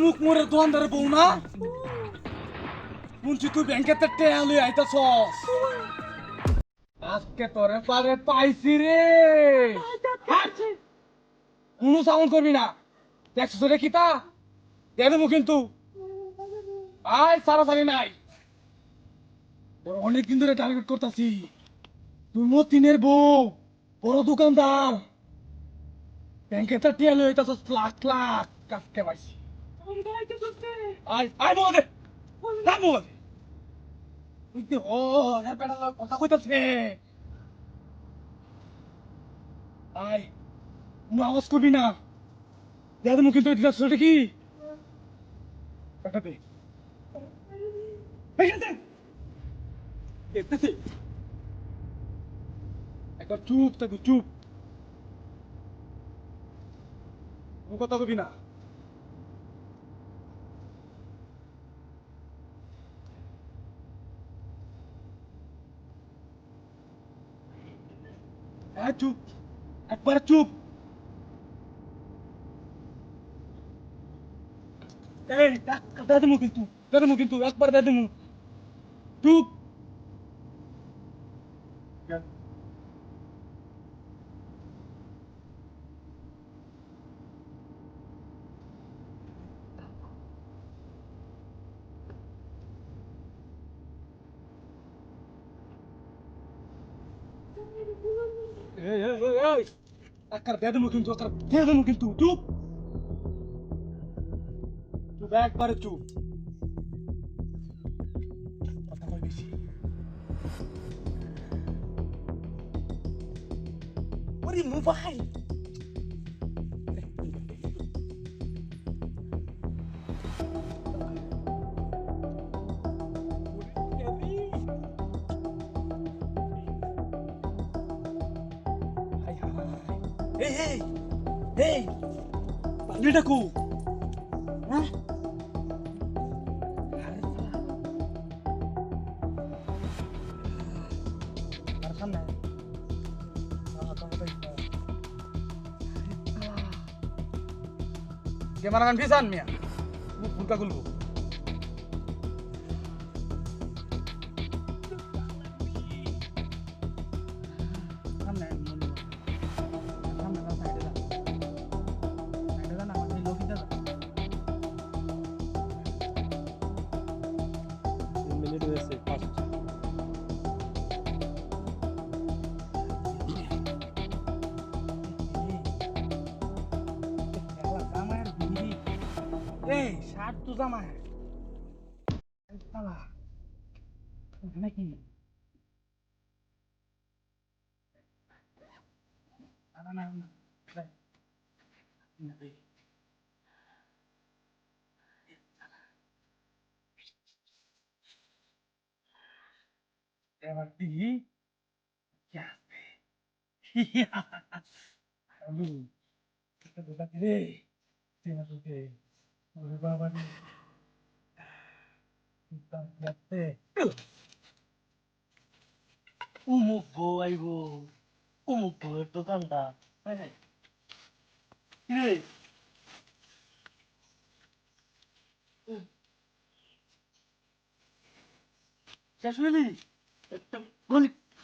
মুখ মোরে দোয়ানদারে বউ না শুনছি তুই ব্যাংকেতে টেয়া লই আইতাছস আজকে তোরে পারে পাইছি রে কোনো সাউন্ড করবি না দেখছিস রে কিতা দিয়ে দেবো কিন্তু আয় সারাসারি নাই তোর অনেকদিন ধরে টার্গেট করতাছি তুই মতিনের বউ বড় দোকানদার ব্যাংকেতে টেয়া লই আইতাছস লাখ লাখ কাজকে পাইছি আয় আয় বলে না বল তুই তো ও হ্যাঁ বেটা কথা কইতাছে আয় কোনো আওয়াজ করবি না দাদা মুখে তো দিলাস ওটা কি কাটাতে দেখতেছি একটা চুপ থাকবি চুপ কোনো কথা কবি না হ্যাঁ চুপ একবার চুপ এই দাদা মুখ কিন্তু একবার দাদা মুখ চুপ এই একবার দাদা মুখ কিন্তু চুপ চুপ একবারে চুপ কথা কই বেশি ওরে মোবাইল এই এই এই পাগলিটা কো হ্যাঁ আর সামনে gimana kan pisan Mia? Buka gulbu. Menit wes pas. এই শার্ট তো জামা সালা নাকি না না না এবার দিই আলু এটা তো দেখে রে চেনা তোকে ওরে বাবা রে যাচ্ছে উমুক বউ আইব উমুক বউয়ের দোকানটা রে শেষ হইলি একটা গলি